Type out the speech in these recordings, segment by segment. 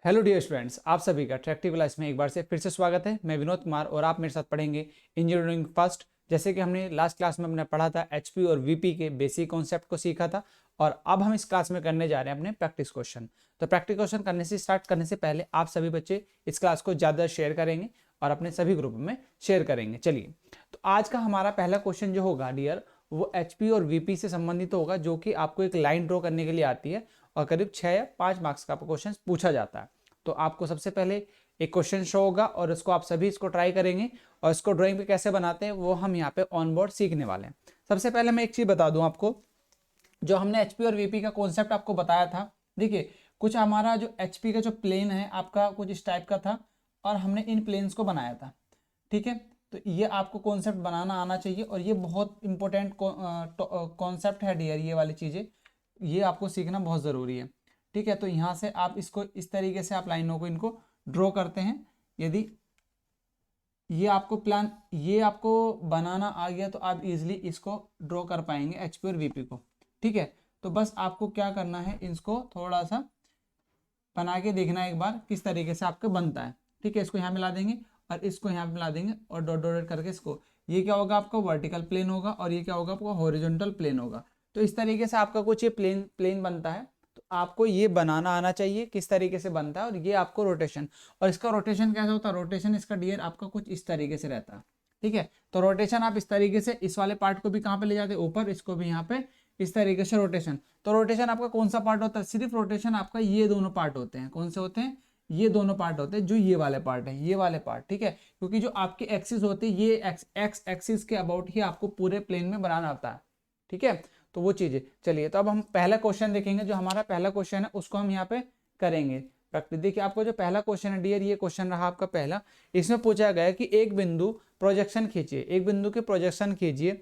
Hello dear students, आप सभी का अट्रैक्टिव क्लास में एक बार से फिर से स्वागत है। मैं विनोद कुमार और आप मेरे साथ पढ़ेंगे इंजीनियरिंग फर्स्ट। जैसे कि हमने लास्ट क्लास में हमने पढ़ा था एचपी और वीपी के बेसिक कॉन्सेप्ट को सीखा था, और अब हम इस क्लास में करने जा रहे हैं अपने प्रैक्टिस क्वेश्चन। तो प्रैक्टिस क्वेश्चन करने से स्टार्ट करने से पहले आप सभी बच्चे इस क्लास को ज़्यादा शेयर करेंगे और अपने सभी ग्रुप में शेयर करेंगे। चलिए, तो आज का हमारा पहला क्वेश्चन जो होगा डियर, वो एचपी और वीपी से संबंधित होगा, जो कि आपको एक लाइन ड्रॉ करने के लिए आती है और करीब 6 या 5 मार्क्स का क्वेश्चन पूछा जाता है। तो आपको सबसे पहले एक क्वेश्चन शो होगा और इसको आप सभी इसको ट्राई करेंगे, और इसको ड्राइंग पे कैसे बनाते हैं वो हम यहाँ पे ऑन बोर्ड सीखने वाले हैं। सबसे पहले मैं एक चीज बता दूं आपको, जो हमने एचपी और वीपी का कॉन्सेप्ट आपको बताया था। देखिए, कुछ हमारा जो एचपी का जो प्लेन है आपका कुछ इस टाइप का था, और हमने इन प्लेन्स को बनाया था। ठीक है, तो ये आपको कॉन्सेप्ट बनाना आना चाहिए, और ये बहुत इंपॉर्टेंट कॉन्सेप्ट है डियर। ये वाली चीज़ें ये आपको सीखना बहुत ज़रूरी है। ठीक है, तो यहाँ से आप इसको इस तरीके से आप लाइनों को इनको ड्रॉ करते हैं। यदि ये आपको बनाना आ गया तो आप इजीली इसको ड्रॉ कर पाएंगे एचपी और वीपी को। ठीक है, तो बस आपको क्या करना है, इसको थोड़ा सा बना के देखना एक बार किस तरीके से आपका बनता है। ठीक है, इसको यहाँ मिला देंगे और इसको यहाँ मिला देंगे और डॉट डॉट करके इसको, ये क्या होगा आपका वर्टिकल प्लेन होगा, और ये क्या होगा आपका हॉरिजॉन्टल प्लेन होगा। तो इस तरीके से आपका कुछ ये प्लेन बनता है। तो आपको ये बनाना आना चाहिए किस तरीके से बनता है, और ये आपको रोटेशन, और इसका रोटेशन कैसा होता है, रोटेशन इसका डियर आपका कुछ इस तरीके से रहता है। ठीक है, तो रोटेशन आप इस तरीके से इस वाले पार्ट को भी कहाँ पे ले जाते हैं, ऊपर, इसको भी यहाँ पे इस तरीके से रोटेशन। तो रोटेशन आपका कौन सा पार्ट होता है, सिर्फ रोटेशन आपका ये दोनों पार्ट होते हैं। कौन से होते हैं, ये दोनों पार्ट होते हैं, जो ये वाले पार्ट है, ये वाले पार्ट। ठीक है, क्योंकि जो आपकी एक्सिस होती है, ये एक्स एक्सिस के अबाउट ही आपको पूरे प्लेन में बनाना होता है। ठीक है, तो वो चीजें। चलिए, तो अब हम पहला क्वेश्चन देखेंगे। जो हमारा पहला क्वेश्चन है उसको हम यहाँ पे करेंगे प्रैक्टिस। देखिए, आपको जो पहला क्वेश्चन है डियर, ये क्वेश्चन रहा आपका पहला। इसमें पूछा गया कि एक बिंदु प्रोजेक्शन खींचिए, एक बिंदु के प्रोजेक्शन खींचिए।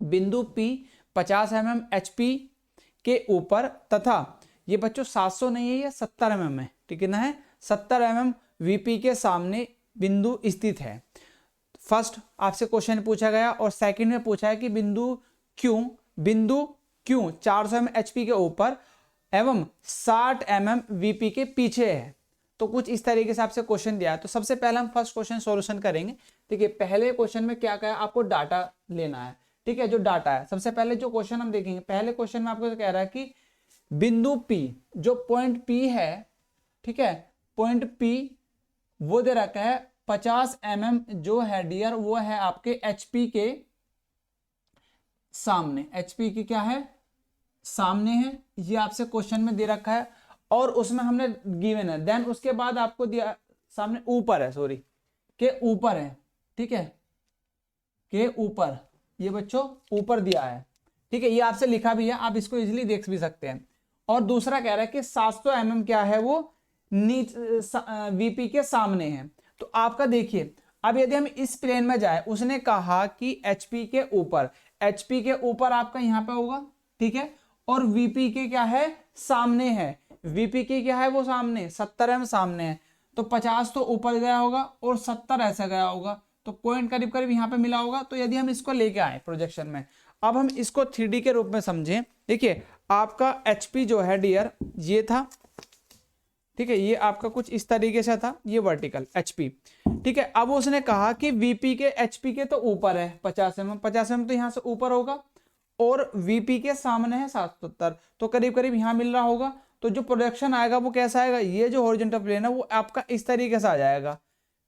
बिंदु P 50 mm HP के ऊपर तथा ये बच्चों 700 नहीं है, ये 70 mm है। ठीक है ना, है 70 mm VP के सामने बिंदु स्थित है। फर्स्ट आपसे क्वेश्चन पूछा गया, और सेकंड में पूछा है कि बिंदु क्यों 400 mm HP के ऊपर एवं 60 mm VP के पीछे है। तो कुछ इस तरीके से आपसे क्वेश्चन दिया है। तो सबसे पहले हम फर्स्ट क्वेश्चन सॉल्यूशन करेंगे। देखिए, पहले क्वेश्चन में क्या कहा है, आपको डाटा लेना है। ठीक है, जो डाटा है, सबसे पहले जो क्वेश्चन हम देखेंगे, पहले क्वेश्चन में आपको कह रहा है कि बिंदु P, जो पॉइंट P है, ठीक है, पॉइंट P वो दे रखा है 50 mm जो है डियर, वो है आपके HP के सामने। HP की क्या है, सामने है। ये आपसे क्वेश्चन में दे रखा है, और उसमें हमने गिवन है। देन उसके बाद आपको दिया सामने ऊपर है, सॉरी, के ऊपर है। ठीक है, के ऊपर, ये बच्चों ऊपर दिया है। ठीक है, ये आपसे लिखा भी है, आप इसको इजीली देख भी सकते हैं। और दूसरा कह रहा है कि 700 mm क्या है, वो वीपी के सामने है। तो आपका देखिए, अब यदि हम इस प्लेन में जाए, उसने कहा कि एचपी के ऊपर, एचपी के ऊपर आपका यहां पे होगा। ठीक है, और वीपी के क्या है, सामने है। वीपी के क्या है, वो सामने 70 mm सामने है। तो 50 तो ऊपर गया होगा और 70 ऐसा गया होगा, तो पॉइंट करीब करीब यहाँ पे मिला होगा। तो यदि हम इसको लेके आए प्रोजेक्शन में, अब हम इसको 3D के रूप में समझें। देखिए, आपका HP जो है डियर, ये था। ठीक है, ये आपका कुछ इस तरीके से था, ये वर्टिकल HP। ठीक है, अब उसने कहा कि VP के HP के तो ऊपर है 50 mm, 50 mm तो यहाँ से ऊपर होगा, और VP के सामने है 770, तो करीब करीब यहाँ मिल रहा होगा। तो जो प्रोजेक्शन आएगा वो कैसा आएगा, ये जो हॉरिजॉन्टल प्लेन है वो आपका इस तरीके से आ जाएगा।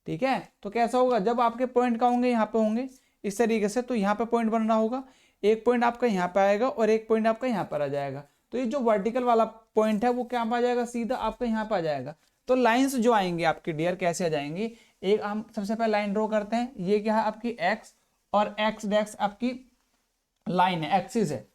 ठीक है, तो कैसा होगा, जब आपके पॉइंट का होंगे यहाँ पे होंगे इस तरीके से, तो यहाँ पे पॉइंट बन रहा होगा, एक पॉइंट आपका यहाँ पे आएगा और एक पॉइंट आपका यहाँ पर आ जाएगा। तो ये जो वर्टिकल वाला पॉइंट है वो क्या आ जाएगा, सीधा आपका यहाँ पे आ जाएगा। तो लाइंस जो आएंगे आपकी डियर कैसे आ जाएंगी, एक हम सबसे पहले लाइन ड्रॉ करते हैं। ये क्या है आपकी एक्स, और एक्स डैक्स आपकी लाइन है, एक्सिस है।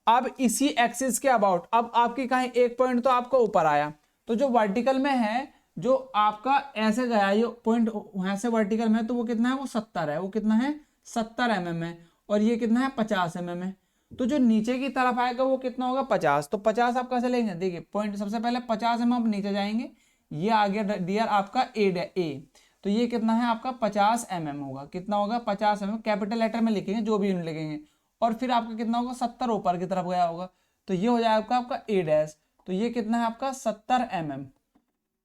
अब इसी एक्सिस के अबाउट अब आपकी कहीं एक पॉइंट तो आपको ऊपर आया, तो जो वर्टिकल में है, जो आपका ऐसे गया ये पॉइंट वहां से वर्टिकल में, तो वो कितना है, वो 70 है। वो कितना है, 70 mm है, और ये कितना है, 50 mm है। तो जो नीचे की तरफ आएगा वो कितना होगा, 50। तो 50 आप कैसे लेंगे, देखिए पॉइंट सबसे पहले 50 mm आप नीचे जाएंगे, ये आ गया डियर आपका ए। तो ये कितना है आपका 50 mm होगा। कितना होगा, 50 mm, कैपिटल लेटर में लिखेंगे, जो भी यूनिट लिखेंगे। और फिर आपका कितना होगा, 70 ऊपर की तरफ गया होगा, तो ये हो जाएगा आपका ए डैश। तो ये कितना है आपका 70 mm।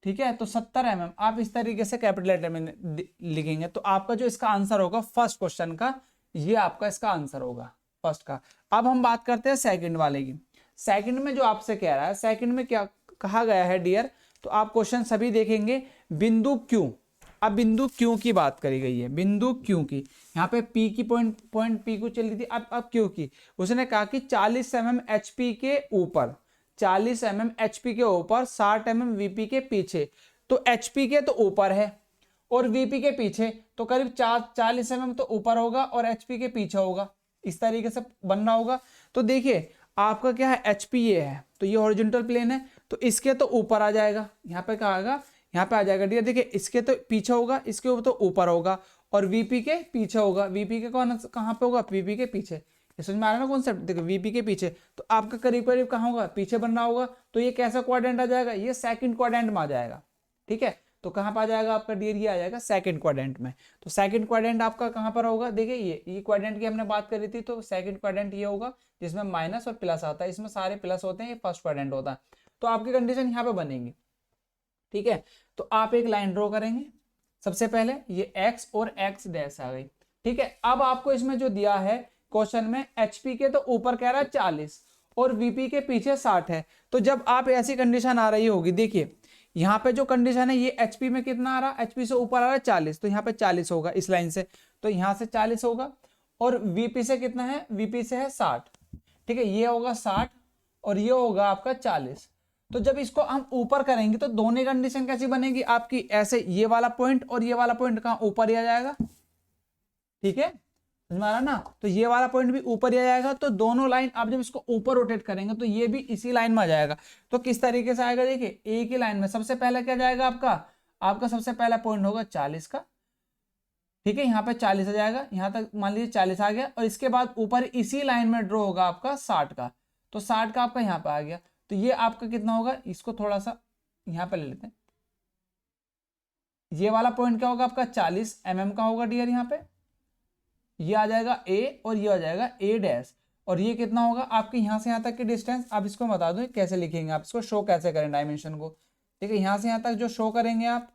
ठीक है, तो 70 mm आप इस तरीके से कैपिटल लेटर में लिखेंगे, तो आपका जो इसका आंसर होगा फर्स्ट क्वेश्चन का, ये आपका इसका आंसर होगा फर्स्ट का। अब हम बात करते हैं सेकंड वाले की। सेकंड में जो आपसे कह रहा है, सेकंड में क्या कहा गया है डियर, तो आप क्वेश्चन सभी देखेंगे, बिंदु क्यों। अब बिंदु क्यों की बात करी गई है, बिंदु क्यों की, यहाँ पे पी की पॉइंट पी को चली थी, अब क्यों की, उसने कहा कि 40 mm HP के ऊपर, 40 mm HP के ऊपर, 60 mm VP के पीछे, तो HP के तो ऊपर है और VP के पीछे, तो करीब 40 mm तो ऊपर होगा और HP के पीछे होगा, इस तरीके से बनना होगा। तो देखिए आपका क्या है, HP ये है, तो ये हॉरिजॉन्टल प्लेन है, तो इसके तो ऊपर आ जाएगा, यहाँ पे क्या आएगा, यहाँ पे आ जाएगा डियर, देखिए इसके तो पीछे होगा, इसके ऊपर तो ऊपर होगा, और VP के पीछे होगा, VP के कहाँ पे होगा, VP के पीछे। ये समझ में आ रहा है ना कॉन्सेप्ट, देखो VP के पीछे, तो आपका करीब करीब कहाँ होगा, पीछे बनना होगा, तो ये कैसा क्वाड्रेंट आ जाएगा, ये सेकंड क्वाड्रेंट में आ जाएगा। ठीक है, तो कहाँ पर आ जाएगा आपका डियर, ये आ जाएगा सेकंड क्वाड्रेंट में। तो सेकंड क्वाड्रेंट आपका कहाँ पर होगा, देखिए ये क्वाड्रेंट की हमने बात करी थी, तो सेकंड क्वाड्रेंट ये होगा जिसमें माइनस और प्लस आता है, इसमें सारे प्लस होते हैं, ये फर्स्ट क्वाड्रेंट होता है। तो आपकी कंडीशन यहाँ पे बनेगी। ठीक है, तो आप एक लाइन ड्रॉ करेंगे, सबसे पहले ये x और x डैश आ गई। ठीक है, अब आपको इसमें जो दिया है क्वेश्चन में, HP के तो ऊपर कह रहा है 40 और VP के पीछे 60 है, तो जब आप ऐसी कंडीशन आ रही होगी, देखिए यहाँ पे जो कंडीशन है, ये HP में कितना आ रहा है, HP से ऊपर आ रहा है 40, तो यहाँ पे 40 होगा इस लाइन से, तो यहाँ से 40 होगा, और VP से कितना है, VP से है 60। ठीक है, ये होगा 60 और ये होगा आपका 40। तो जब इसको हम ऊपर करेंगे तो दोनों कंडीशन कैसी बनेगी आपकी, ऐसे ये वाला पॉइंट और ये वाला पॉइंट कहाँ ऊपर ही आ जाएगा। ठीक है, समझ में आ रहा ना, तो ये वाला पॉइंट भी ऊपर ही आ जाएगा, तो दोनों लाइन आप जब इसको ऊपर रोटेट करेंगे तो ये भी इसी लाइन में आ जाएगा। तो किस तरीके से आएगा, देखिए एक ही लाइन में सबसे पहले क्या जाएगा आपका सबसे पहला पॉइंट होगा 40 का। ठीक है, यहाँ पे 40 आ जाएगा, यहाँ तक मान लीजिए 40 आ गया, और इसके बाद ऊपर इसी लाइन में ड्रॉ होगा आपका 60 का, तो 60 का आपका यहाँ पे आ गया, तो ये आपका कितना होगा, इसको थोड़ा सा यहाँ पे ले लेते हैं, ये वाला पॉइंट क्या होगा आपका 40 mm का होगा डियर, यहाँ पे ये आ जाएगा A और ये आ जाएगा A डैश, और ये कितना होगा आपके यहाँ से यहाँ तक की डिस्टेंस। अब इसको बता दो कैसे लिखेंगे, आप इसको शो कैसे करें डायमेंशन को। ठीक है, यहाँ से यहाँ तक जो शो करेंगे आप,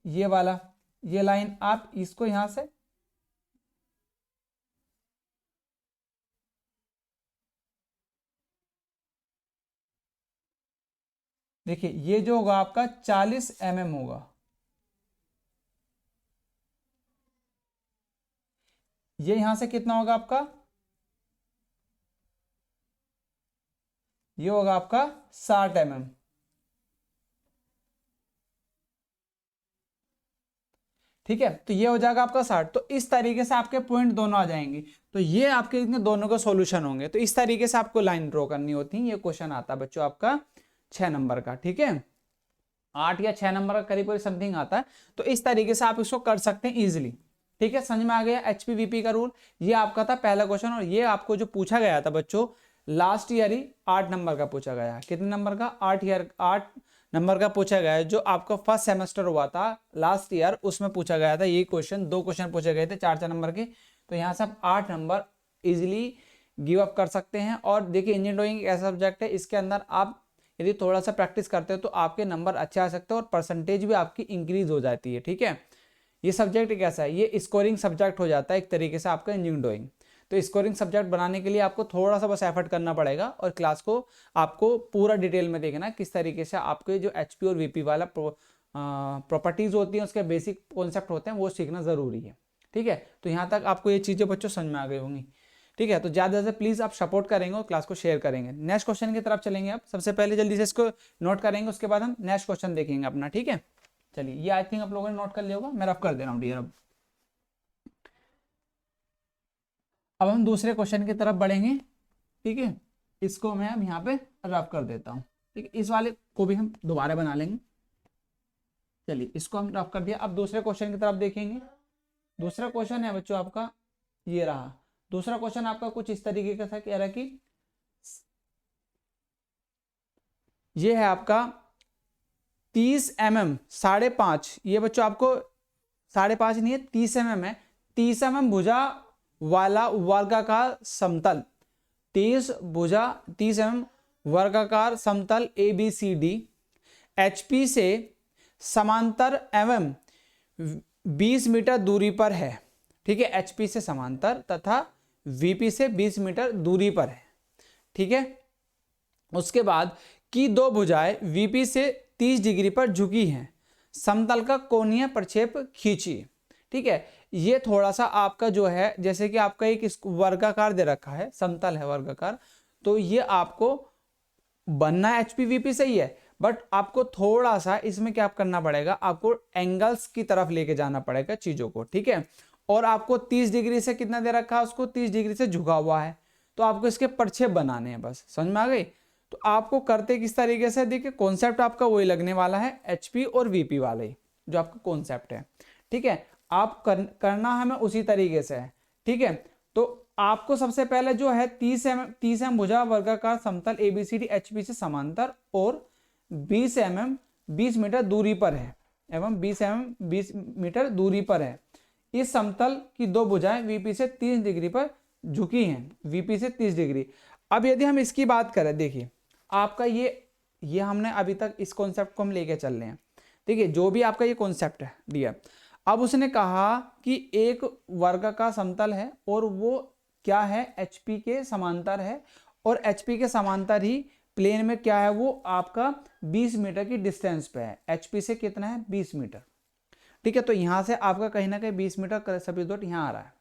ये वाला ये लाइन, आप इसको यहाँ से देखिए, ये जो होगा आपका 40 mm होगा, ये यहां से कितना होगा आपका, ये होगा आपका 60 mm। ठीक है, तो ये हो जाएगा आपका 60। तो इस तरीके से आपके पॉइंट दोनों आ जाएंगे, तो ये आपके दोनों के सॉल्यूशन होंगे। तो इस तरीके से आपको लाइन ड्रॉ करनी होती है। ये क्वेश्चन आता है बच्चों आपका 6 नंबर का। ठीक है, 8 या 6 नंबर का करीब करीब समथिंग आता है। तो इस तरीके से आप इसको कर सकते हैं इजिली। ठीक है, समझ में आ गया HPVP का रूल। ये आपका था पहला क्वेश्चन, और ये आपको जो पूछा गया था बच्चों लास्ट ईयर ही 8 नंबर का पूछा गया। कितने नंबर का, 8 नंबर का पूछा गया है। जो आपका फर्स्ट सेमेस्टर हुआ था लास्ट ईयर, उसमें पूछा गया था ये क्वेश्चन। 2 क्वेश्चन पूछे गए थे 4-4 नंबर के। तो यहाँ से आप 8 नंबर इजिली गिव अप कर सकते हैं। और देखिए इंजीनियरिंग एक ऐसा सब्जेक्ट है, इसके अंदर आप यदि थोड़ा सा प्रैक्टिस करते हो तो आपके नंबर अच्छे आ सकते हैं और परसेंटेज भी आपकी इंक्रीज हो जाती है। ठीक है, ये सब्जेक्ट कैसा है, ये स्कोरिंग सब्जेक्ट हो जाता है एक तरीके से आपका इंजीनियरिंग। तो स्कोरिंग सब्जेक्ट बनाने के लिए आपको थोड़ा सा बस एफर्ट करना पड़ेगा, और क्लास को आपको पूरा डिटेल में देखना किस तरीके से आपके जो HP और VP वाला प्रॉपर्टीज होती हैं, उसके बेसिक कॉन्सेप्ट होते हैं, वो सीखना जरूरी है। ठीक है, तो यहाँ तक आपको ये चीज़ें बच्चों समझ में आ गई होंगी। ठीक है, तो ज़्यादा से प्लीज़ आप सपोर्ट करेंगे और क्लास को शेयर करेंगे। नेक्स्ट क्वेश्चन की तरफ चलेंगे। आप सबसे पहले जल्दी से इसको नोट करेंगे, उसके बाद हम नेक्स्ट क्वेश्चन देखेंगे अपना। ठीक है, चलिए ये आई थिंक आप लोगों ने नोट कर लिया होगा, मैं रफ कर दे रहा हूँ डियर। अब हम दूसरे क्वेश्चन की तरफ बढ़ेंगे। ठीक है, इसको मैं अब यहाँ पे रफ कर देता हूँ। ठीक है, इस वाले को भी हम दोबारा बना लेंगे। चलिए इसको हम रफ कर दिया। अब दूसरे क्वेश्चन की तरफ देखेंगे। दूसरा क्वेश्चन है बच्चों आपका ये रहा। दूसरा क्वेश्चन आपका कुछ इस तरीके का था, कह रहा कि ये है आपका 30 mm 5.5, ये बच्चों आपको 5.5 नहीं है 30 mm है। 30 mm भुजा वाला वर्गाकार समतल, 30 mm वर्गाकार समतल ABCD HP से समांतर एवं 20 मीटर दूरी पर है, ठीक है, HP से समांतर तथा VP से 20 मीटर दूरी पर है, ठीक है। उसके बाद की दो भुजाएं VP से 30 डिग्री पर झुकी हैं, समतल का कोणीय प्रक्षेप खींचिए, ठीक है। ये थोड़ा सा आपका जो है, जैसे कि आपका एक वर्गाकार दे रखा है, समतल है वर्गाकार, तो ये आपको बनना HP VP सही है, बट आपको थोड़ा सा इसमें क्या करना पड़ेगा, आपको एंगल्स की तरफ लेके जाना पड़ेगा चीजों को, ठीक है। और आपको 30 डिग्री से कितना दे रखा है, उसको 30 डिग्री से झुका हुआ है, तो आपको इसके प्रक्षेप बनाने हैं, बस समझ में आ गई। तो आपको करते किस तरीके से, देखिए कॉन्सेप्ट आपका वही लगने वाला है, HP और VP वाला ही जो आपका कॉन्सेप्ट है, ठीक है। आप करना हमें उसी तरीके से है, ठीक है। तो आपको सबसे पहले जो है 30 mm भुजा वर्गाकार समतल ABCD HP से समांतर और 20 mm 20 मीटर दूरी पर है एवं 20 mm 20 मीटर दूरी पर है। इस समतल की दो भुजाएं VP से 30 डिग्री पर झुकी हैं, VP से 30 डिग्री। अब यदि हम इसकी बात करें, देखिए आपका ये हमने अभी तक इस कॉन्सेप्ट को हम लेके चल रहे हैं, देखिए जो भी आपका ये कॉन्सेप्ट है दिया। अब उसने कहा कि एक वर्गाकार समतल है और वो क्या है, HP के समांतर है, और HP के समांतर ही प्लेन में क्या है, वो आपका 20 मीटर की डिस्टेंस पे है। HP से कितना है, 20 मीटर, ठीक है। तो यहां से आपका कहीं ना कहीं 20 मीटर सभी डॉट यहाँ आ रहा है,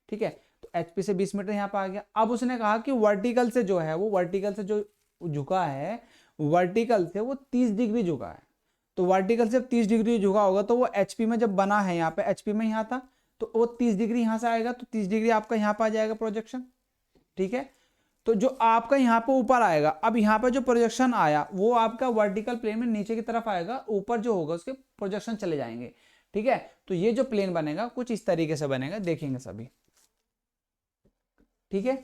ठीक है। तो HP से 20 मीटर यहाँ पे आ गया। अब उसने कहा कि वर्टिकल से जो है, वो वर्टिकल से जो झुका है, वर्टिकल से वो 30 डिग्री झुका है। तो वर्टिकल से 30 डिग्री झुका होगा, तो वो HP में जब बना है, यहाँ पे HP में यहाँ था, तो वो 30 डिग्री यहाँ से आएगा, तो 30 डिग्री आपका यहाँ पे आ जाएगा प्रोजेक्शन, ठीक है। तो जो आपका यहाँ पे ऊपर आएगा, अब यहाँ पे जो प्रोजेक्शन आया वो आपका वर्टिकल प्लेन में नीचे की तरफ आएगा, ऊपर जो होगा उसके प्रोजेक्शन चले जाएंगे, ठीक है। तो ये जो प्लेन बनेगा कुछ इस तरीके से बनेगा, देखेंगे सभी, ठीक है।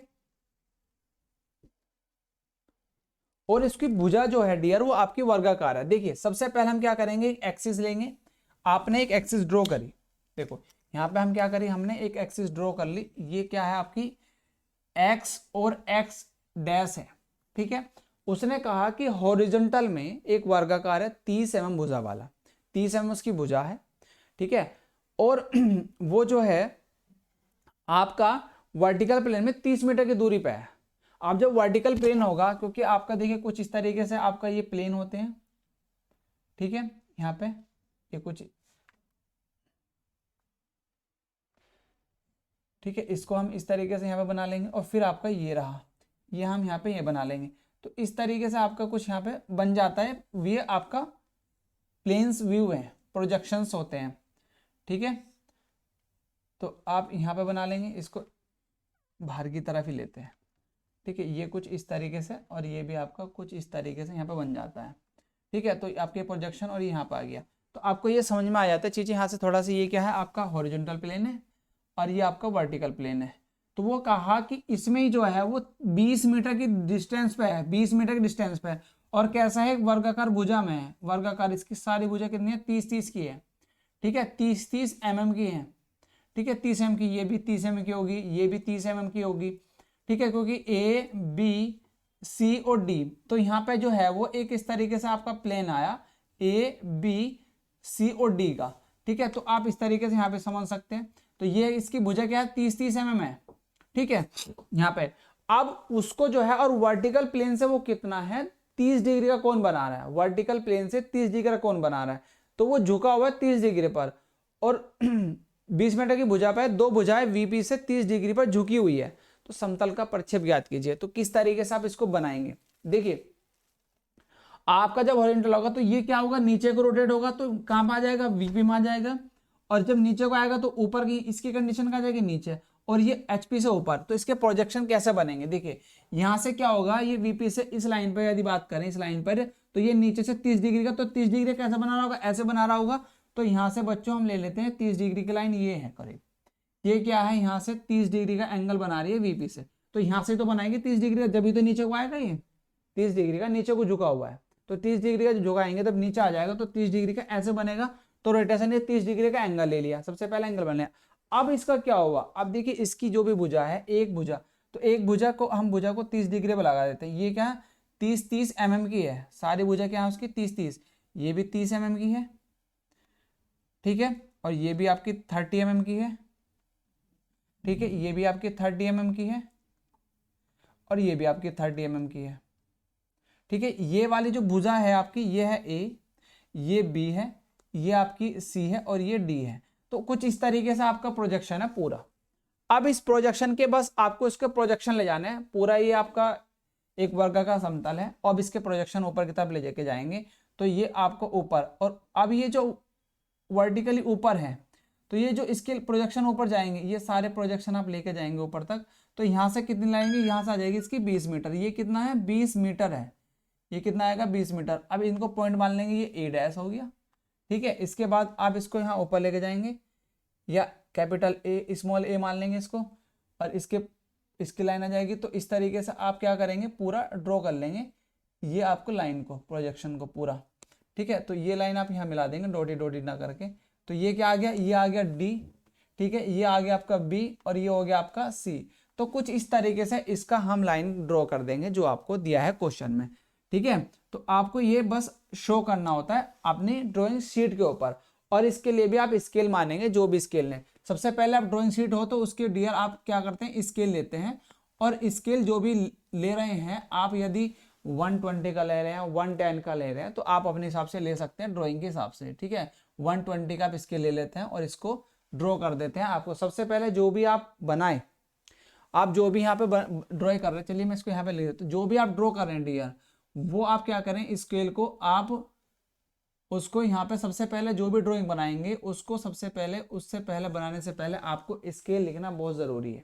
और इसकी भुजा जो है डियर, वो आपकी वर्गाकार है। देखिए सबसे पहले हम क्या करेंगे, एक्सिस लेंगे। आपने एक एक्सिस ड्रॉ करी, देखो यहाँ पे हम क्या करें, हमने एक एक्सिस ड्रॉ कर ली, ये क्या है आपकी x और x डैश है, ठीक है। उसने कहा कि हॉरिजॉन्टल में एक वर्गाकार है 30 mm भुजा वाला, 30 mm उसकी भुजा है, ठीक है। और वो जो है आपका वर्टिकल प्लेन में 30 मीटर की दूरी पे है। अब जब वर्टिकल प्लेन होगा, क्योंकि आपका देखिए कुछ इस तरीके से आपका ये प्लेन होते हैं, ठीक है। यहाँ पे ये कुछ, ठीक है, इसको हम इस तरीके से यहाँ पे बना लेंगे, और फिर आपका ये रहा, ये हम यहाँ पे ये बना लेंगे। तो इस तरीके से आपका कुछ यहाँ पे बन जाता है, ये आपका प्लेन्स व्यू है, प्रोजेक्शंस होते हैं, ठीक है। तो आप यहाँ पे बना लेंगे, इसको बाहर की तरफ ही लेते हैं, ठीक है। ये कुछ इस तरीके से, और ये भी आपका कुछ इस तरीके से यहाँ पे बन जाता है, ठीक है। तो आपके प्रोजेक्शन और यहाँ पे आ गया, तो आपको ये समझ में आ जाता है चीज़ें। यहाँ से थोड़ा सा, ये क्या है आपका हॉरिजॉन्टल प्लेन है और ये आपका वर्टिकल प्लेन है। तो वो कहा कि इसमें ही जो है वो 20 मीटर की डिस्टेंस पे है, 20 मीटर की डिस्टेंस पे है, और कैसा है, वर्गाकार भुजा में है। वर्गाकार, इसकी सारी भुजा कितनी है, 30-30 की है, ठीक है, 30-30 mm की है, ठीक है। 30 mm की, ये भी 30 mm की होगी, ये भी 30 mm की होगी, ठीक है। क्योंकि A B C और D, तो यहाँ पे जो है वो एक इस तरीके से आपका प्लेन आया A B C और D का, ठीक है। तो आप इस तरीके से यहाँ पे समझ सकते हैं। तो ये इसकी भुजा क्या है, 30-30 mm है, ठीक है, यहाँ पे। अब उसको जो है, और वर्टिकल प्लेन से वो कितना है, 30 डिग्री का कोण बना रहा है, वर्टिकल प्लेन से 30 डिग्री का कोण बना रहा है। तो वो झुका हुआ है 30 डिग्री पर, और 20 मीटर की भुजा पर दो भुजाएं VP से 30 डिग्री पर झुकी हुई है। तो समतल का प्रक्षेप ज्ञात कीजिए। तो किस तरीके से आप इसको बनाएंगे, देखिए आपका जब हॉरिजॉन्टल होगा तो ये क्या होगा, नीचे को रोटेट होगा, तो कहां पर आ जाएगा, VP में आ जाएगा। और जब नीचे को आएगा तो ऊपर की इसकी कंडीशन कहाँ जाएगी, नीचे, और ये HP से ऊपर। तो इसके प्रोजेक्शन कैसे बनेंगे, देखिए यहां से क्या होगा, ये VP से इस लाइन पर यदि बात करें, इस लाइन पर, तो ये नीचे से 30 डिग्री का, तो 30 डिग्री कैसे बना रहा होगा, ऐसे बना रहा होगा। तो यहाँ से बच्चों हम ले लेते हैं 30 डिग्री की लाइन, ये है करीब, ये क्या है, यहाँ से 30 डिग्री का एंगल बना रही है VP से। तो यहाँ से तो बनाएंगे 30 डिग्री का, जब भी तो नीचे को आएगा, ये 30 डिग्री का नीचे को झुका हुआ है। तो 30 डिग्री का जो झुकाएंगे तब नीचे आ जाएगा, तो 30 डिग्री का ऐसे बनेगा। तो रोटेशन ने 30 डिग्री का एंगल ले लिया, सबसे पहला एंगल बन लिया। अब इसका क्या हुआ, अब देखिए इसकी जो भी भुजा है, एक भुजा, तो एक भुजा को हम भुजा को 30 डिग्री पर लगा देते हैं। ये क्या है, 30-30 mm की है, सारी भुजा क्या है उसकी 30-30, ये भी 30 mm की है, ठीक है, और ये भी आपकी 30 mm की है, ठीक है, ये भी आपकी 30 mm की है, और ये भी आपकी 30 mm की है, ठीक है। ये वाली जो भुजा है आपकी, ये है ए, ये बी है, ये आपकी सी है, और ये डी है। तो कुछ इस तरीके से आपका प्रोजेक्शन है पूरा। अब इस प्रोजेक्शन के बस आपको इसके प्रोजेक्शन ले जाने हैं। पूरा ये आपका एक वर्ग का समतल है, अब इसके प्रोजेक्शन ऊपर की तरफ ले जाके जाएंगे तो ये आपको ऊपर, और अब ये जो वर्टिकली ऊपर है, तो ये जो इसके प्रोजेक्शन ऊपर जाएंगे, ये सारे प्रोजेक्शन आप लेके जाएंगे ऊपर तक, तो यहाँ से कितनी लाएंगे, यहाँ से आ जाएगी इसकी 20 मीटर। ये कितना है, 20 मीटर है, ये कितना आएगा, 20 मीटर। अब इनको पॉइंट मान लेंगे, ये ए डैश हो गया, ठीक है। इसके बाद आप इसको यहाँ ऊपर लेके जाएंगे, या कैपिटल ए स्मॉल ए मान लेंगे इसको, और इसकी लाइन आ जाएगी। तो इस तरीके से आप क्या करेंगे, पूरा ड्रॉ कर लेंगे ये आपको लाइन को, प्रोजेक्शन को पूरा, ठीक है। तो ये लाइन आप यहाँ मिला देंगे डॉटी डॉटी ना करके। तो ये क्या आ गया, ये आ गया डी, ठीक है, ये आ गया आपका बी, और ये हो गया आपका सी। तो कुछ इस तरीके से इसका हम लाइन ड्रॉ कर देंगे जो आपको दिया है क्वेश्चन में, ठीक है। तो आपको ये बस शो करना होता है अपनी ड्राइंग शीट के ऊपर, और इसके लिए भी आप स्केल मानेंगे, जो भी स्केल लें। सबसे पहले आप ड्राइंग शीट हो तो उसके डियर आप क्या करते हैं, स्केल लेते हैं, और स्केल जो भी ले रहे हैं आप, यदि 120 का ले रहे हैं, 110 का ले रहे हैं, तो आप अपने हिसाब से ले सकते हैं ड्राइंग के हिसाब से, ठीक है। 120 का आप स्केल ले लेते हैं और इसको ड्रॉ कर देते हैं। आपको सबसे पहले जो भी आप बनाए, आप जो भी यहाँ पे ड्रॉ कर रहे हैं, चलिए मैं इसको यहाँ पे ले लेता हूँ। जो भी आप ड्रॉ कर रहे हैं डियर, वो आप क्या करें, स्केल को आप उसको यहाँ पे सबसे पहले जो भी ड्राइंग बनाएंगे उसको सबसे पहले, उससे पहले बनाने से पहले आपको स्केल लिखना बहुत ज़रूरी है,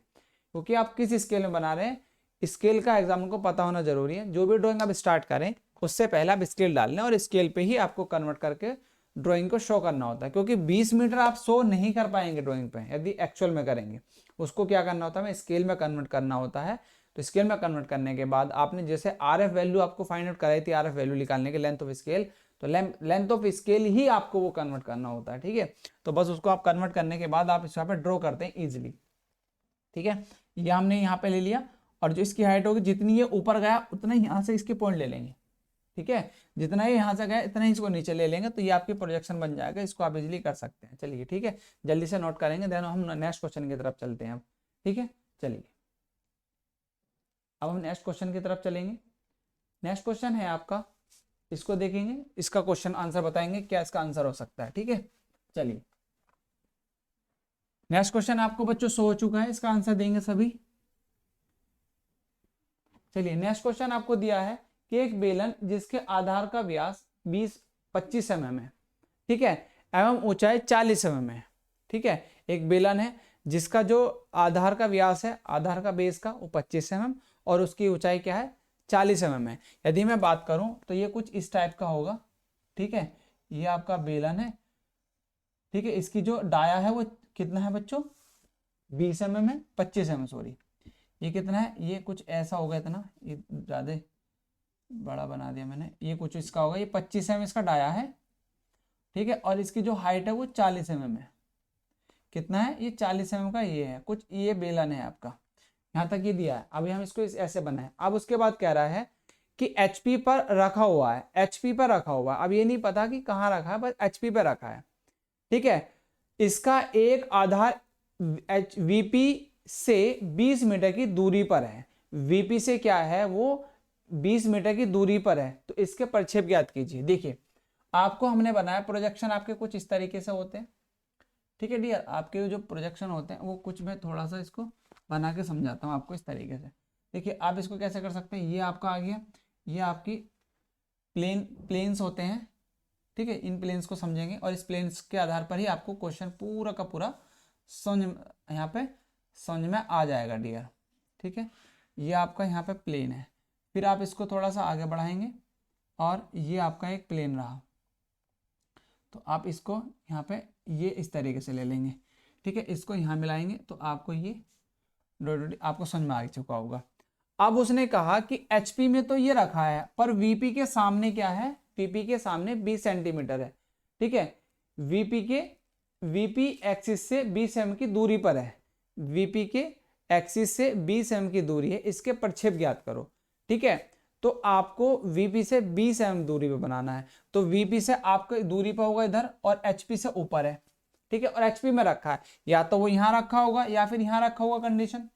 क्योंकि आप किस स्केल में बना रहे हैं, स्केल का एग्जाम को पता होना जरूरी है। जो भी ड्राइंग आप स्टार्ट करें उससे पहले आप स्केल डाल लें, और स्केल पे ही आपको कन्वर्ट करके ड्राइंग को शो करना होता है, क्योंकि 20 मीटर आप शो नहीं कर पाएंगे ड्राइंग पे यदि एक्चुअल में करेंगे। उसको क्या करना होता है, स्केल में कन्वर्ट करना होता है। तो स्केल में कन्वर्ट करने के बाद आपने जैसे RF वैल्यू आपको फाइंड आउट कराई थी, RF वैल्यू निकालने के, लेंथ ऑफ स्केल, तो लेंथ ऑफ स्केल ही आपको वो कन्वर्ट करना होता है, ठीक है। तो बस उसको आप कन्वर्ट करने के बाद आप इस यहाँ पे ड्रॉ करते हैं इजिली, ठीक है। ये हमने यहाँ पे ले लिया, और जो इसकी हाइट होगी, जितनी ये ऊपर गया उतना ही यहाँ से इसके पॉइंट ले लेंगे, ठीक है। जितना ये यहाँ से गया इतना ही इसको नीचे ले लेंगे, तो ये आपकी प्रोजेक्शन बन जाएगा। इसको आप इजीली कर सकते हैं। चलिए ठीक है, जल्दी से नोट करेंगे, देन हम नेक्स्ट क्वेश्चन की तरफ चलते हैं अब, ठीक है। चलिए अब हम नेक्स्ट क्वेश्चन की तरफ चलेंगे। नेक्स्ट क्वेश्चन है आपका, इसको देखेंगे, इसका क्वेश्चन आंसर बताएंगे क्या इसका आंसर हो सकता है, ठीक है। चलिए नेक्स्ट क्वेश्चन आपको बच्चों शो हो चुका है, इसका आंसर देंगे सभी। चलिए नेक्स्ट क्वेश्चन आपको दिया है कि एक बेलन जिसके आधार का व्यास 25 mm है, ठीक है, एवं ऊंचाई 40 mm है, ठीक है। एक बेलन है जिसका जो आधार का व्यास है, आधार का बेस का, वो 25 mm, और उसकी ऊंचाई क्या है, 40 mm है। यदि मैं बात करूं तो ये कुछ इस टाइप का होगा, ठीक है। ये आपका बेलन है, ठीक है। इसकी जो डाया है वो कितना है बच्चों, 20 mm है, 25 mm सॉरी, ये कितना है, ये कुछ ऐसा होगा, इतना ये ज़्यादा बड़ा बना दिया मैंने, ये कुछ इसका होगा, ये 25 mm इसका डाया है, ठीक है। और इसकी जो हाइट है वो 40 mm है। कितना है, ये 40 mm का ये है, कुछ ये बेलन है आपका, यहाँ तक ये दिया है। अभी हम इसको ऐसे बनाए। अब उसके बाद कह रहा है कि HP पर रखा हुआ है, HP पर रखा हुआ है। अब ये नहीं पता कि कहाँ रखा है, बस HP पर रखा है, ठीक है। इसका एक आधार VP से 20 मीटर की दूरी पर है। VP से क्या है, वो 20 मीटर की दूरी पर है। तो इसके प्रक्षेप ज्ञात कीजिए। देखिए आपको हमने बनाया, प्रोजेक्शन आपके कुछ इस तरीके से होते हैं, ठीक है डियर। आपके जो प्रोजेक्शन होते हैं वो कुछ, मैं थोड़ा सा इसको बना के समझाता हूँ आपको इस तरीके से। देखिए आप इसको कैसे कर सकते हैं, ये आपका आ गया, ये आपकी प्लेन्स होते हैं, ठीक है। इन प्लेन्स को समझेंगे और इस प्लेन्स के आधार पर ही आपको क्वेश्चन पूरा का पूरा यहाँ पे समझ में आ जाएगा डियर, ठीक है। ये आपका यहाँ पे प्लेन है, फिर आप इसको थोड़ा सा आगे बढ़ाएंगे और ये आपका एक प्लेन रहा, तो आप इसको यहाँ पे ये इस तरीके से ले लेंगे, ठीक है। इसको यहाँ मिलाएंगे तो आपको ये आपको समझ में आ चुका होगा। अब उसने कहा कि HP में तो ये रखा है, पर VP के सामने क्या है, PP के सामने 20 सेंटीमीटर है, ठीक है। VP एक्सिस से 20 mm की दूरी पर है, VP के एक्सिस से 20 mm की दूरी है, इसके प्रक्षेप ज्ञात करो, ठीक है। तो आपको VP से 20 mm दूरी पे बनाना है। तो VP से आपको दूरी पर होगा इधर, और HP से ऊपर है, ठीक है, और एचपी में रखा है, या तो वो यहाँ रखा होगा या फिर यहाँ रखा होगा कंडीशन,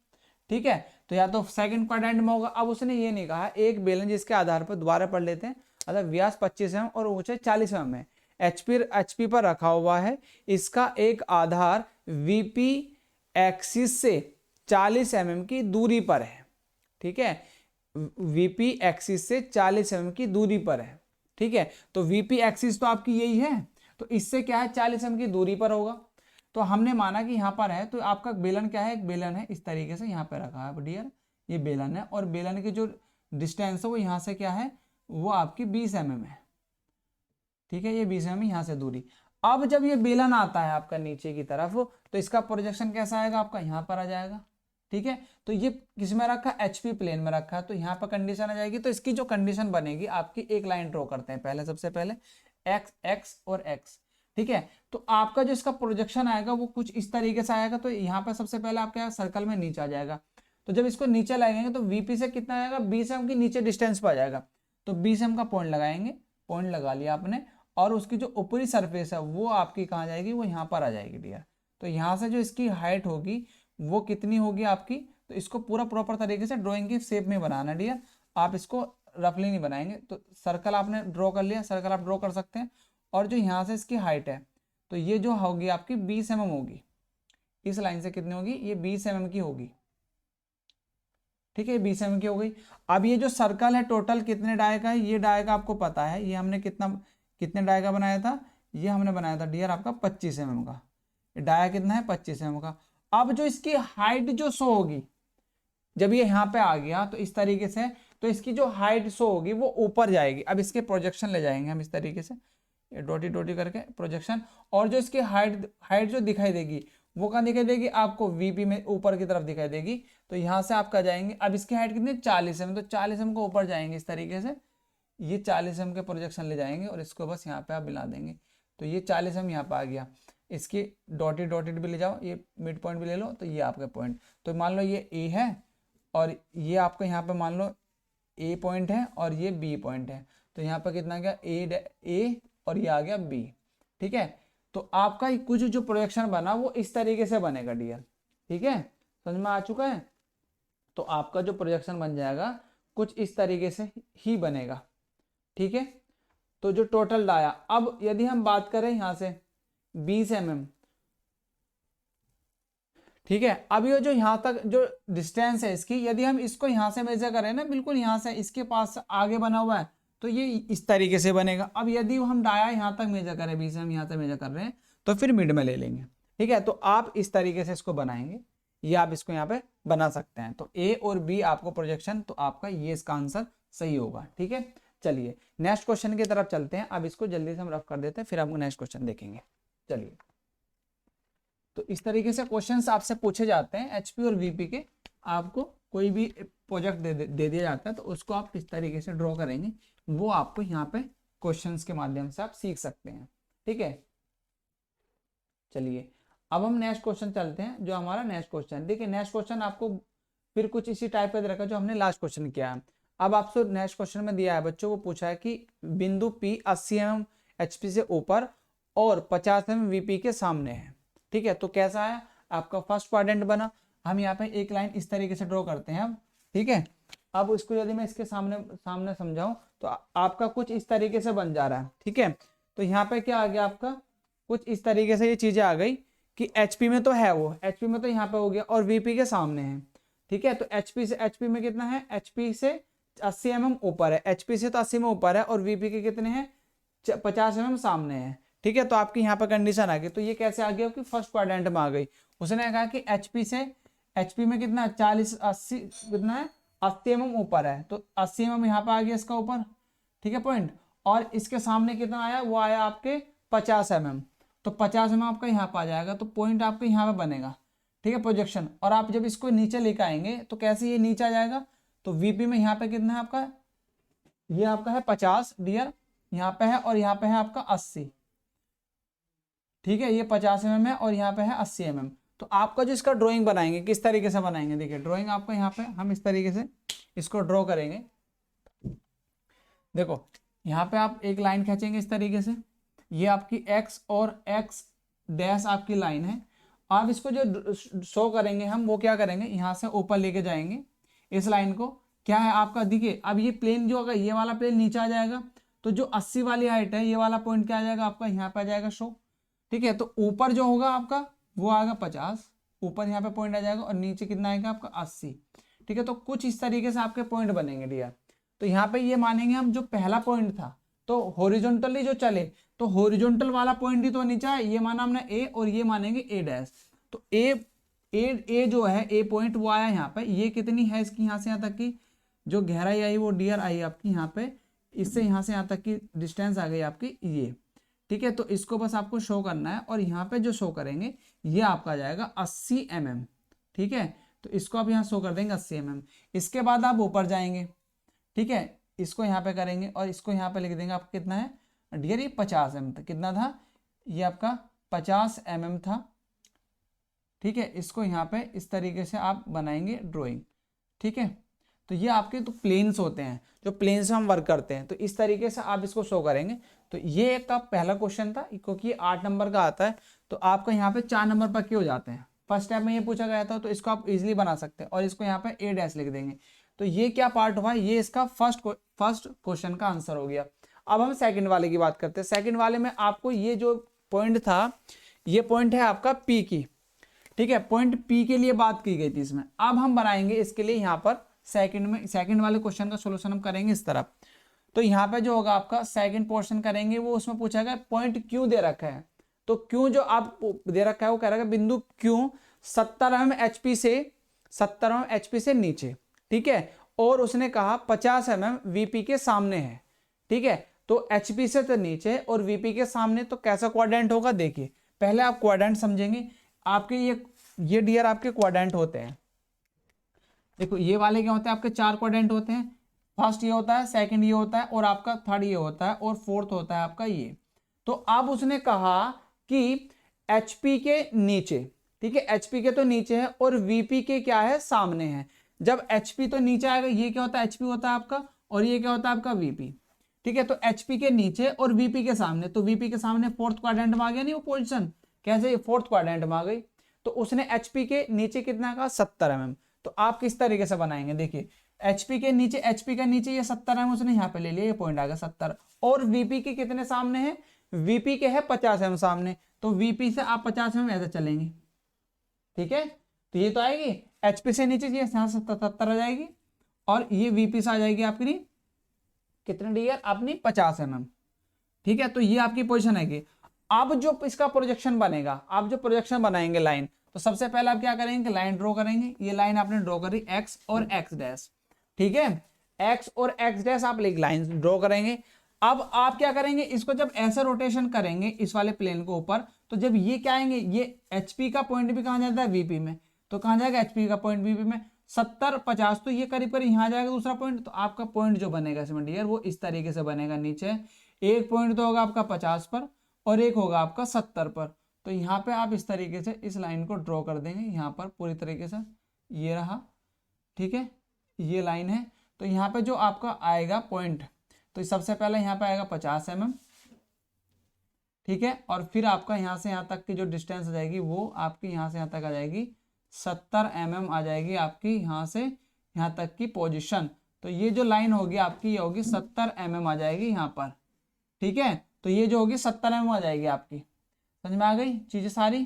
ठीक है, तो या तो सेकंड क्वाड्रेंट में होगा। अब उसने ये नहीं कहा एक बेलन जिसके आधार पर दोबारा पढ़ लेते हैं, मतलब व्यास 25 mm और ऊंचाई 40 mm है, एचपी पर रखा हुआ है, इसका एक आधार वीपी एक्सिस से 40 mm की दूरी पर है, ठीक है, वीपी एक्सिस से 40 mm की दूरी पर है, ठीक है, तो वीपी एक्सिस तो आपकी यही है, तो इससे क्या है 40 mm की दूरी पर होगा। तो हमने माना कि यहाँ पर है, तो आपका बेलन क्या है, एक बेलन है इस तरीके से यहाँ पे रखा है डियर, ये बेलन है, और बेलन की जो डिस्टेंस है वो यहाँ से क्या है, वो आपकी 20 mm है, ठीक है, ये 20 mm यहाँ से दूरी। अब जब ये बेलन आता है आपका नीचे की तरफ, तो इसका प्रोजेक्शन कैसा आएगा, आपका यहाँ पर आ जाएगा, ठीक है, तो ये किस में रखा, एचपी प्लेन में रखा है, तो यहाँ पर कंडीशन आ जाएगी। तो इसकी जो कंडीशन बनेगी आपकी, एक लाइन ड्रॉ करते हैं पहले, सबसे पहले एक्स एक्स और एक्स, ठीक है, तो आपका जो इसका प्रोजेक्शन आएगा वो कुछ इस तरीके से आएगा। तो यहाँ पर सबसे पहले आपका सर्कल में नीचे आ जाएगा, तो जब इसको नीचे लगाएंगे तो वीपी से कितना आएगा, 20 mm की नीचे डिस्टेंस पर आ जाएगा, तो 20 mm का पॉइंट लगाएंगे, पॉइंट लगा लिया आपने, और उसकी जो ऊपरी सरफेस है वो आपकी कहाँ जाएगी, वो यहाँ पर आ जाएगी डियर। तो यहाँ से जो इसकी हाइट होगी वो कितनी होगी आपकी, तो इसको पूरा प्रॉपर तरीके से ड्राइंग की शेप में बनाना डियर, आप इसको रफली नहीं बनाएंगे। तो सर्कल आपने ड्रॉ कर लिया, सर्कल आप ड्रॉ कर सकते हैं, और जो यहाँ से इसकी हाइट है, तो ये जो होगी आपकी 20 mm होगी, इस लाइन से कितनी होगी, ये 20 mm की होगी, ठीक है, 20 mm की हो गई। अब ये जो सर्कल है टोटल कितने डाय का है, ये डाय का आपको पता है, ये हमने कितने डाय का बनाया था, ये हमने बनाया था डियर आपका 25 mm का, डाया कितना है 25 mm का। अब जो इसकी हाइट जो शो होगी, जब ये यहाँ पे आ गया तो इस तरीके से, तो इसकी जो हाइट शो होगी वो ऊपर जाएगी। अब इसके प्रोजेक्शन ले जाएंगे हम इस तरीके से, डोटी डोटी करके प्रोजेक्शन, और जो इसकी हाइट जो दिखाई देगी वो कहाँ दिखाई देगी आपको, वीपी में ऊपर की तरफ दिखाई देगी। तो यहाँ से आपका जाएंगे, अब इसकी हाइट कितनी 40 mm, तो 40 mm को ऊपर जाएंगे इस तरीके से, ये 40 mm के प्रोजेक्शन ले जाएंगे और इसको बस यहाँ पे आप मिला देंगे, तो ये 40 mm यहाँ पे आ गया। इसकी डॉटेड भी ले जाओ, ये मिड पॉइंट भी ले लो, तो ये आपका पॉइंट, तो मान लो ये ए है और ये आपका यहाँ पे मान लो ए पॉइंट है और ये बी पॉइंट है, तो यहाँ पर कितना गया ए और ये आ गया बी, ठीक है। तो आपका कुछ जो प्रोजेक्शन बना वो इस तरीके से बनेगा डियर, ठीक है, समझ में आ चुका है। तो आपका जो प्रोजेक्शन बन जाएगा कुछ इस तरीके से ही बनेगा, ठीक है। तो जो टोटल डाया, अब यदि हम बात करें यहाँ से 20 mm, ठीक है, अब ये जो यहाँ तक जो डिस्टेंस है इसकी, यदि हम इसको यहाँ से मेजर करें ना, बिल्कुल यहाँ से इसके पास आगे बना हुआ है, तो ये इस तरीके से बनेगा। अब यदि हम डाया यहाँ तक मेजर करें, 20 mm यहाँ से मेजर कर रहे हैं, तो फिर मिड में ले लेंगे, ठीक है। तो आप इस तरीके से इसको बनाएंगे, ये आप इसको यहाँ पे बना सकते हैं। तो ए और बी आपको प्रोजेक्शन, तो आपका ये इसका आंसर सही होगा, ठीक है। चलिए नेक्स्ट क्वेश्चन की तरफ चलते हैं, अब इसको जल्दी से हम रफ कर देते हैं, फिर आपको नेक्स्ट क्वेश्चन देखेंगे। चलिए, तो इस तरीके से क्वेश्चंस आपसे पूछे जाते हैं एचपी और वीपी के, आपको कोई भी प्रोजेक्ट दे दिया जाता है तो उसको आप किस तरीके से ड्रॉ करेंगे वो आपको यहाँ पे क्वेश्चंस के माध्यम से आप सीख सकते हैं, ठीक है। चलिए अब हम नेक्स्ट क्वेश्चन चलते हैं, जो हमारा नेक्स्ट क्वेश्चन, देखिए नेक्स्ट क्वेश्चन आपको फिर कुछ इसी टाइप का दे रखा जो हमने लास्ट क्वेश्चन किया है। अब आपसे नेक्स्ट क्वेश्चन में दिया है बच्चों, वो पूछा है कि बिंदु P 80 mm एचपी से ऊपर और 50 mm वीपी के सामने है, ठीक है। तो कैसा है आपका फर्स्ट क्वाड्रेंट बना, हम यहाँ पे एक लाइन इस तरीके से ड्रॉ करते हैं अब, ठीक है। अब इसको यदि मैं इसके सामने समझाऊं तो आपका कुछ इस तरीके से बन जा रहा है, ठीक है। तो यहाँ पे क्या आ गया आपका, कुछ इस तरीके से ये चीजें आ गई कि एचपी में तो है, वो एचपी में तो यहाँ पे हो गया और वीपी के सामने है, ठीक है। तो एचपी में कितना है, एचपी से 80 mm ऊपर है, एचपी से तो 80 में ऊपर है, और वीपी के कितने हैं 50 mm सामने है, ठीक है। तो आपकी यहाँ पर कंडीशन आ गई, तो ये कैसे आ गया कि फर्स्ट क्वाड्रेंट में आ गई। उसने कहा कि एचपी में कितना 80 कितना है 80 mm ऊपर है, तो 80 mm यहाँ पे आ गया इसका ऊपर, ठीक है पॉइंट, और इसके सामने कितना आया, वो आया आपके 50 mm, तो 50 mm आपका यहाँ पे आ जाएगा, तो पॉइंट आपका यहाँ पे बनेगा, ठीक है प्रोजेक्शन। और आप जब इसको नीचे लेकर आएंगे तो कैसे ये नीचे आ जाएगा, तो वीपी में यहाँ पे कितना है आपका, ये आपका है 50 डियर, यहाँ पे है, और यहाँ पे है आपका 80, ठीक है, ये 50 mm है और यहाँ पे है 80 mm। तो आपका जो इसका ड्राइंग बनाएंगे किस तरीके से बनाएंगे, देखिए ड्राइंग आपका यहाँ पे हम इस तरीके से इसको ड्रॉ करेंगे। देखो यहाँ पे आप एक लाइन खींचेंगे इस तरीके से, ये आपकी एक्स और एक्स डैश आपकी लाइन है। आप इसको जो शो करेंगे हम, वो क्या करेंगे, यहाँ से ऊपर लेके जाएंगे इस लाइन को। क्या है आपका, देखिए अब ये प्लेन जो होगा, ये वाला प्लेन नीचे आ जाएगा, तो जो 80 वाली हाइट है, ये वाला पॉइंट क्या आ जाएगा आपका, यहाँ पे आ जाएगा शो। ठीक है, तो ऊपर जो होगा आपका वो आएगा 50, ऊपर यहाँ पे पॉइंट आ जाएगा, और नीचे कितना आएगा आपका 80। ठीक है, तो कुछ इस तरीके से आपके पॉइंट बनेंगे डियर। तो यहाँ पे ये मानेंगे हम, जो पहला पॉइंट था तो हॉरिजॉन्टली जो चले, तो हॉरिजॉन्टल वाला पॉइंट ही तो नीचे है, ये माना हमने ए, और ये मानेंगे ए डैश। तो ए जो है, ए पॉइंट वो आया यहाँ पे, ये कितनी है इसकी, यहाँ से यहाँ तक की जो गहराई आई वो डियर आई आपकी यहाँ पे, इससे यहाँ से यहाँ तक की डिस्टेंस आ गई आपकी ये। ठीक है, तो इसको बस आपको शो करना है, और यहाँ पे जो शो करेंगे ये आपका आ जाएगा 80 mm। ठीक है, तो इसको आप यहाँ शो कर देंगे 80 mm। इसके बाद आप ऊपर जाएंगे, ठीक है, इसको यहाँ पे करेंगे, और इसको यहाँ पे लिख देंगे आपका कितना है डियर, ये 50 mm था। कितना था ये आपका 50 mm था। ठीक है, इसको यहाँ पे इस तरीके से आप बनाएंगे ड्राइंग। ठीक है, तो ये आपके तो प्लेन्स होते हैं, जो प्लेन से हम वर्क करते हैं, तो इस तरीके से आप इसको शो करेंगे। तो ये एक का पहला क्वेश्चन था, क्योंकि 8 नंबर का आता है, तो आपका यहाँ पे 4 नंबर पर क्यों जाते हैं, फर्स्ट स्टेप में ये पूछा गया था, तो इसको आप इजीली बना सकते हैं, और इसको यहाँ पे ए डैश लिख देंगे। तो ये क्या पार्ट हुआ, ये इसका फर्स्ट क्वेश्चन का आंसर हो गया। अब हम सेकंड वाले की बात करते हैं। सेकंड वाले में आपको ये जो पॉइंट था, ये पॉइंट है आपका पी की। ठीक है, पॉइंट पी के लिए बात की गई थी इसमें। अब हम बनाएंगे इसके लिए यहाँ पर सेकंड वाले क्वेश्चन का सोल्यूशन हम करेंगे इस तरफ। तो यहाँ पे जो होगा आपका सेकंड पोर्शन करेंगे, वो उसमें पूछा गया पॉइंट क्यू दे रखा है। तो क्यू जो आप दे रखा है वो कह रहा है बिंदु क्यू 70 mm HP से 70 mm HP से नीचे। ठीक है, और उसने कहा 50 mm VP के सामने है। ठीक है, तो HP से तो नीचे और VP के सामने, तो कैसा क्वाड्रेंट होगा, देखिए पहले आप क्वाड्रेंट समझेंगे। आपके ये डियर आपके क्वाड्रेंट होते हैं। देखो ये वाले क्या होते हैं आपके, 4 क्वाड्रेंट होते हैं। फर्स्ट ये होता है, सेकंड ये होता है, और आपका थर्ड ये होता है, और फोर्थ होता है आपका ये। तो अब उसने कहा कि HP के नीचे, ठीक है, HP के तो नीचे है, और VP के क्या है, सामने है। जब HP तो नीचे आएगा, ये क्या होता है, HP होता है आपका, और ये क्या होता है आपका VP। ठीक है, तो HP के नीचे और VP के सामने, तो VP के सामने फोर्थ क्वाड्रेंट में आ गया नहीं वो पोजीशन, कैसे, फोर्थ क्वाड्रेंट में आ गई। तो उसने HP के नीचे कितना कहा, 70 mm। तो आप किस तरीके से बनाएंगे, देखिए HP के नीचे, HP का नीचे ये 70 mm उसने यहाँ पे ले लिया, ये पॉइंट आ गया 70, और VP के कितने सामने है, VP के है 50 mm सामने, तो VP से आप 50 mm ऐसे चलेंगे। ठीक है, तो ये तो आएगी HP से नीचे, ये यहाँ 70 आ जाएगी, और ये VP से आ जाएगी आपकी कितने डियर, अपनी 50 mm। ठीक है, तो ये आपकी पोजिशन आएगी। अब जो इसका प्रोजेक्शन बनेगा, आप जो प्रोजेक्शन बनाएंगे लाइन, तो सबसे पहले आप क्या करेंगे, लाइन ड्रॉ करेंगे। ये लाइन आपने ड्रॉ करी x और x डैश। ठीक है, x और x डैश आप लाइन ड्रॉ करेंगे। अब आप क्या करेंगे, इसको जब ऐसे रोटेशन करेंगे इस वाले प्लेन को ऊपर, तो जब ये क्या आएंगे, ये HP का पॉइंट भी कहाँ जाता है, VP में। तो कहाँ जाएगा, HP का पॉइंट VP में, 70 50, तो ये करीब करीब यहाँ जाएगा दूसरा पॉइंट। तो आपका पॉइंट जो बनेगा इसमें डियर, वो इस तरीके से बनेगा। नीचे एक पॉइंट तो होगा आपका 50 पर, और एक होगा आपका 70 पर। तो यहाँ पे आप इस तरीके से इस लाइन को ड्रॉ कर देंगे यहाँ पर पूरी तरीके से, ये रहा। ठीक है, ये लाइन है। तो यहाँ पे जो आपका आएगा पॉइंट, तो सबसे पहले यहाँ पे आएगा 50 mm। ठीक है, और फिर आपका यहाँ से यहाँ तक की जो डिस्टेंस आ जाएगी, वो आपकी यहाँ से यहाँ तक आ जाएगी 70 mm आ जाएगी आपकी यहाँ से यहाँ तक की पोजिशन। तो ये जो लाइन होगी आपकी, ये होगी 70 mm आ जाएगी यहाँ पर। ठीक है, तो ये जो होगी 70 mm आ जाएगी आपकी। समझ में आ गई चीजें सारी।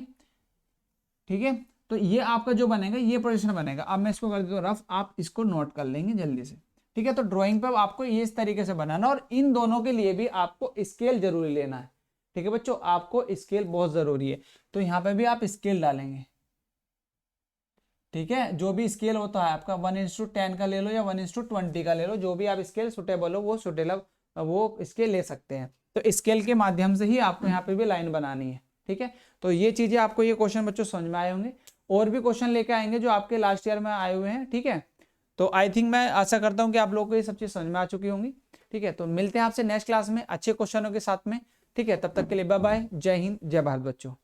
ठीक है, तो ये आपका जो बनेगा, ये पोजीशन बनेगा। अब मैं इसको कर देता हूँ रफ, आप इसको नोट कर लेंगे जल्दी से। ठीक है, तो ड्राइंग पे आपको ये इस तरीके से बनाना, और इन दोनों के लिए भी आपको स्केल जरूरी लेना है। ठीक है बच्चों, आपको स्केल बहुत जरूरी है। तो यहाँ पे भी आप स्केल डालेंगे। ठीक है, जो भी स्केल होता है आपका 1:10 का ले लो या 1:20 का ले लो, जो भी आप स्केल सुटेबल हो वो स्केल ले सकते हैं। तो स्केल के माध्यम से ही आपको यहाँ पे भी लाइन बनानी है। ठीक है, तो ये चीजें आपको, ये क्वेश्चन बच्चों समझ में आए होंगे। और भी क्वेश्चन लेके आएंगे जो आपके लास्ट ईयर में आए हुए हैं। ठीक है, तो आई थिंक मैं आशा करता हूँ कि आप लोगों को ये सब चीज समझ में आ चुकी होंगी। ठीक है, तो मिलते हैं आपसे नेक्स्ट क्लास में अच्छे क्वेश्चनों के साथ में। ठीक है, तब तक के लिए बाय बाय, जय हिंद, जय भारत बच्चों।